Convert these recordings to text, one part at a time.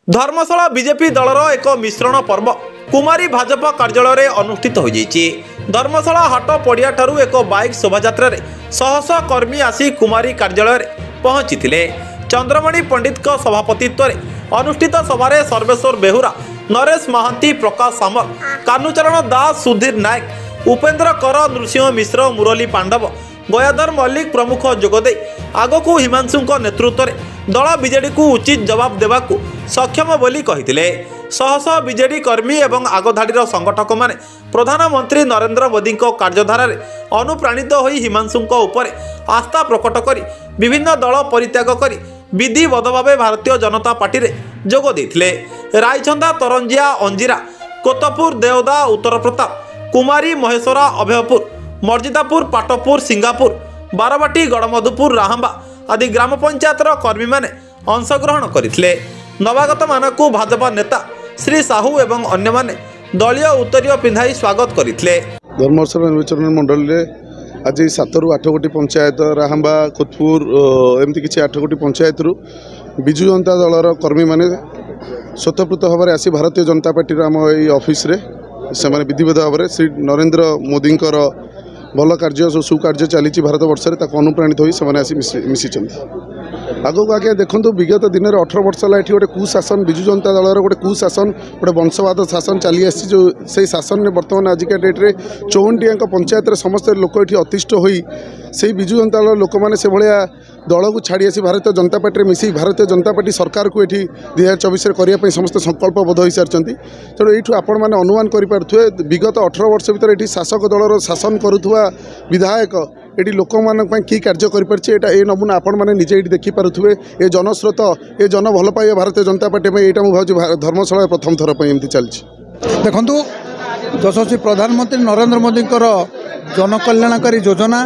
धर्मशाला BJP दलर एक मिश्रण पर्व कुमारी भाजपा कार्यालय अनुष्ठित हो धर्मशाला हाट पड़िया ठारू एक बाइक शोभायात्रा शह शह कर्मी आसी कुमारी कार्यालय पहुंची चंद्रमणि पंडित सभापतित्व अनुष्ठित सभारे सर्वेश्वर बेहुरा, नरेश महांती, प्रकाश सामल, कान्हूचरण दास, सुधीर नायक, उपेन्द्र कर, नृसिंह मिश्र, मुरली पांडव, गयाधर मल्लिक प्रमुख जोगदे आगकू हिमांशु नेतृत्व में दल बीजेडी को उचित जवाब देवाकू सक्षम बोली कहिथिले। शह शह बीजेडी कर्मी एवं आगधाड़ीर संगठक माने प्रधानमंत्री नरेंद्र मोदी कार्यधारा अनुप्राणित होई हिमांशु उपर आस्था प्रकट करी विभिन्न दल परित्याग करी विधिवत भाव भारतीय जनता पार्टी रे जोग देथिले। रायछंदा, तरंजिया, अंजिरा, कोतपुर, देवदा, उत्तर प्रताप, कुमारी, महेश्वरा, अभयपुर, मर्जिदापुर, पाटपुर, सिंगापुर, बारबाटी, गड़मधुपुर, राहंबा आदि ग्राम पंचायतर कर्मी माने अंशग्रहण करथिले। नवागत मानकू भाजपा नेता श्री साहू एवं अन्य माने दलीय उत्तरीय पिंधाई स्वागत करथिले। धर्मशाला निर्वाचन मंडल आज 7 ରୁ 8 गोटी पंचायत राहंबा, कोतपुर एमती किसी 8 गोटी पंचायत विजु जनता दलर कर्मी माने स्वतःप्रत भाव आसी भारतीय जनता पार्टी आम ऑफिस रे से विधिवत भाव में श्री नरेंद्र मोदी भल कार्य सुकार्य चली भारत वर्ष में अनुप्राणित होती आसी मिसी आगक आगे देखो विगत दिन में 18 वर्ष है गोटे कुशासन विजु जनता दलर गोटे कुशासन गोटे वंशवाद शासन चली आसी जो से शासन में बर्तमान आजिका डेट्रे 54 पंचायत समस्त लोक ये अतिष्ठ हो विजु जनता दल लोक मैंने से भाया दल को छाड़ी आसी भारतीय जनता पार्टी मिसी भारतीय जनता पार्टी सरकार को ये 2024 करने समस्त संकल्पबद्ध हो सारी तेणु ये आपण मैंने अनुमान करें विगत 18 वर्ष भर ये शासक दलर शासन करुवा विधायक ये लोक मान कि कार्य कर नमूना आपण मैंने निजे ये देखिपे ये जनस्रोत ये जन भल पाइबा भारतीय जनता पार्टी में यहाँ मुझे धर्मशाला प्रथम थर पर एमती चलती देखु यशस्वी प्रधानमंत्री नरेंद्र मोदी जनकल्याणकारी योजना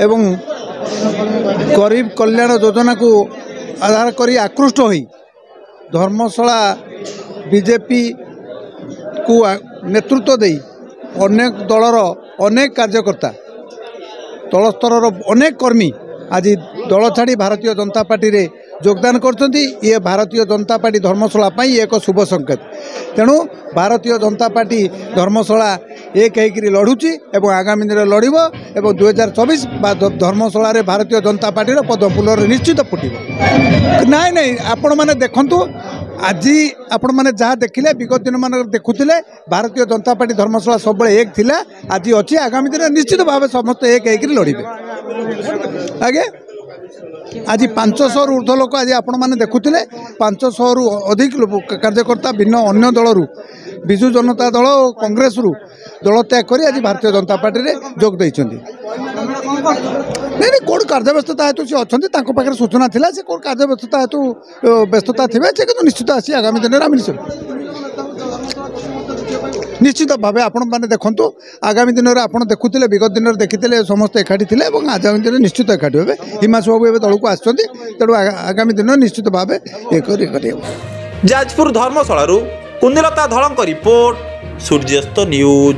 एवं गरीब कल्याण योजना को आधार करी आकृष्ट होई धर्मशाला बीजेपी को नेतृत्व दे अनेक दलर अनेक कार्यकर्ता तल स्तर अनेक कर्मी आज दल छाड़ी भारतीय जनता पार्टी रे योगदान करछंती। ये भारतीय जनता पार्टी धर्मशाला पाई एक शुभ संकेत। तेणु भारतीय जनता पार्टी धर्मशाला एक होकर लड़ुची एवं आगामी दिन लड़ब एवं 2024 धर्मशाला रे भारतीय जनता पार्टी पद्मफुल निश्चित फुटब। नाई नाई आपण मैंने देखु आज आपण मैंने जहाँ देखिले विगत दिन मान देखुले भारतीय जनता पार्टी धर्मशाला सब एक थिला आज अच्छी आगामी दिन निश्चित भाव समस्त एक होकर लड़े आगे। आज 500 रु ऊर्ध्व लोक आज आपण मैंने देखुले 500 रु अधिक कार्यकर्ता भिन्न अन्य दलरू विजु जनता दल कांग्रेस रु दल त्याग कर आज भारतीय जनता पार्टी रे जोग देइछंती। नहीं कौन कार्यव्यस्तता हेतु सी अच्छा पाखे सूचना थिला से कौन कार्यव्यस्तता हेतु व्यस्तता थे कि निश्चित आसी आगामी दिन में निश्चित भाव आपण मैंने देखु आगामी दिन में आप देखुले विगत दिन में देखी समस्त एकाठी थे आगामी दिन निश्चित एकाठी हे हिमांशु बाबू ए दल को आसुँच तेणु आगामी दिन निश्चित भाव एक जाजपुर धर्मशाला कुंदलता धड़क रिपोर्ट, सूर्यास्त न्यूज।